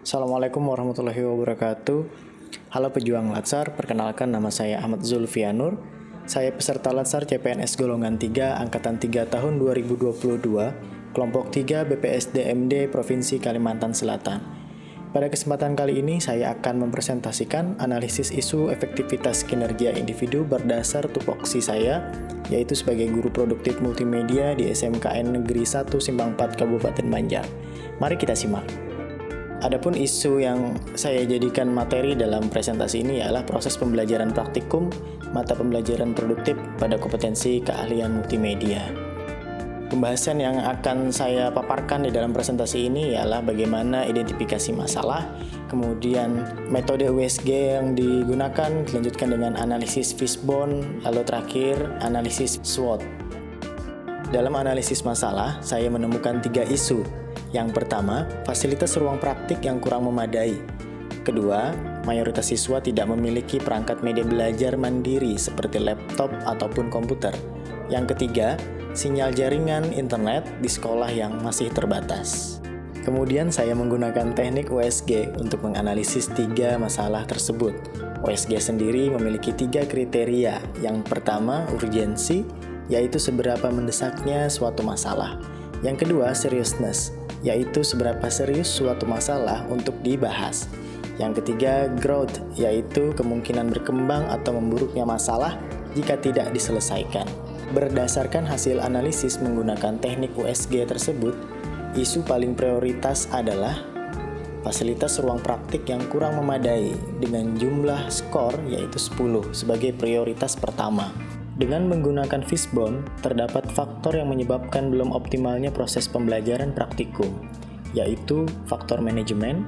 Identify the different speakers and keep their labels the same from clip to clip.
Speaker 1: Assalamualaikum warahmatullahi wabarakatuh. Halo pejuang Latsar, perkenalkan nama saya Ahmad Zulfianur. Saya peserta Latsar CPNS golongan 3 angkatan 3 tahun 2022, kelompok 3 BPSDMD Provinsi Kalimantan Selatan. Pada kesempatan kali ini saya akan mempresentasikan analisis isu efektivitas kinerja individu berdasar tupoksi saya, yaitu sebagai guru produktif multimedia di SMKN Negeri 1 Simpang 4 Kabupaten Banjar. Mari kita simak. Adapun isu yang saya jadikan materi dalam presentasi ini ialah proses pembelajaran praktikum mata pembelajaran produktif pada kompetensi keahlian multimedia. Pembahasan yang akan saya paparkan di dalam presentasi ini ialah bagaimana identifikasi masalah, kemudian metode USG yang digunakan, dilanjutkan dengan analisis fishbone, lalu terakhir analisis SWOT. Dalam analisis masalah, saya menemukan 3 isu. Yang pertama, fasilitas ruang praktik yang kurang memadai. Kedua, mayoritas siswa tidak memiliki perangkat media belajar mandiri seperti laptop ataupun komputer. Yang ketiga, sinyal jaringan internet di sekolah yang masih terbatas. Kemudian saya menggunakan teknik USG untuk menganalisis 3 masalah tersebut. USG sendiri memiliki 3 kriteria. Yang pertama, urgensi, yaitu seberapa mendesaknya suatu masalah. Yang kedua, seriousness, yaitu seberapa serius suatu masalah untuk dibahas. Yang ketiga, growth, yaitu kemungkinan berkembang atau memburuknya masalah jika tidak diselesaikan. Berdasarkan hasil analisis menggunakan teknik USG tersebut, isu paling prioritas adalah fasilitas ruang praktik yang kurang memadai dengan jumlah skor yaitu 10 sebagai prioritas pertama. Dengan menggunakan fishbone, terdapat faktor yang menyebabkan belum optimalnya proses pembelajaran praktikum, yaitu faktor manajemen,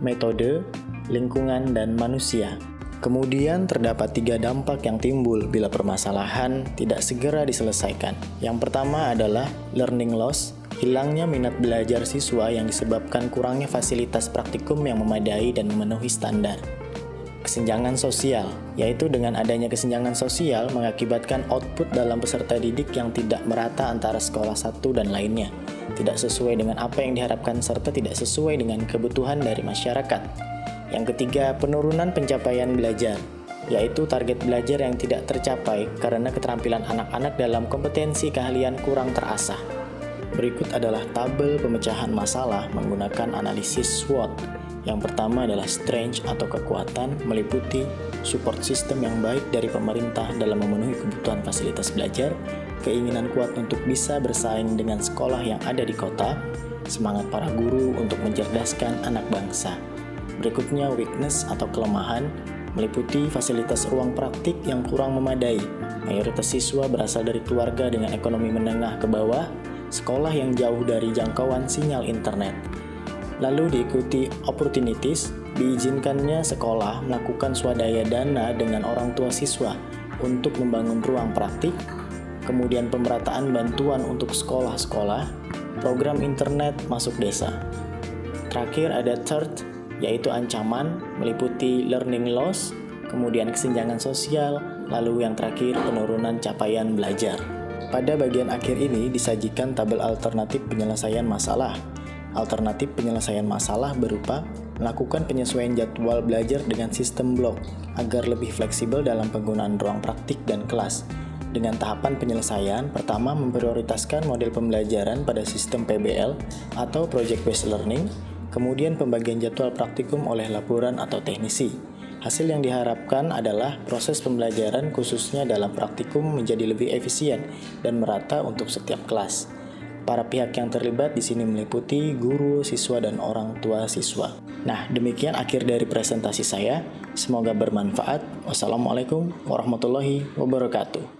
Speaker 1: metode, lingkungan, dan manusia. Kemudian terdapat 3 dampak yang timbul bila permasalahan tidak segera diselesaikan. Yang pertama adalah learning loss, hilangnya minat belajar siswa yang disebabkan kurangnya fasilitas praktikum yang memadai dan memenuhi standar. Kesenjangan sosial, yaitu dengan adanya kesenjangan sosial mengakibatkan output dalam peserta didik yang tidak merata antara sekolah satu dan lainnya, tidak sesuai dengan apa yang diharapkan serta tidak sesuai dengan kebutuhan dari masyarakat. Yang ketiga, penurunan pencapaian belajar, yaitu target belajar yang tidak tercapai karena keterampilan anak-anak dalam kompetensi keahlian kurang terasah. Berikut adalah tabel pemecahan masalah menggunakan analisis SWOT. Yang pertama adalah strength atau kekuatan, meliputi support system yang baik dari pemerintah dalam memenuhi kebutuhan fasilitas belajar, keinginan kuat untuk bisa bersaing dengan sekolah yang ada di kota, semangat para guru untuk mencerdaskan anak bangsa. Berikutnya weakness atau kelemahan, meliputi fasilitas ruang praktik yang kurang memadai. Mayoritas siswa berasal dari keluarga dengan ekonomi menengah ke bawah, sekolah yang jauh dari jangkauan sinyal internet. Lalu diikuti opportunities, diizinkannya sekolah melakukan swadaya dana dengan orang tua siswa untuk membangun ruang praktik, kemudian pemerataan bantuan untuk sekolah-sekolah, program internet masuk desa. Terakhir ada third, yaitu ancaman, meliputi learning loss, kemudian kesenjangan sosial, lalu yang terakhir penurunan capaian belajar. Pada bagian akhir ini disajikan tabel alternatif penyelesaian masalah. Alternatif penyelesaian masalah berupa melakukan penyesuaian jadwal belajar dengan sistem blok agar lebih fleksibel dalam penggunaan ruang praktik dan kelas. Dengan tahapan penyelesaian, pertama memprioritaskan model pembelajaran pada sistem PBL atau Project Based Learning, kemudian pembagian jadwal praktikum oleh laporan atau teknisi. Hasil yang diharapkan adalah proses pembelajaran khususnya dalam praktikum menjadi lebih efisien dan merata untuk setiap kelas. Para pihak yang terlibat di sini meliputi guru, siswa, dan orang tua siswa. Nah, demikian akhir dari presentasi saya. Semoga bermanfaat. Wassalamualaikum warahmatullahi wabarakatuh.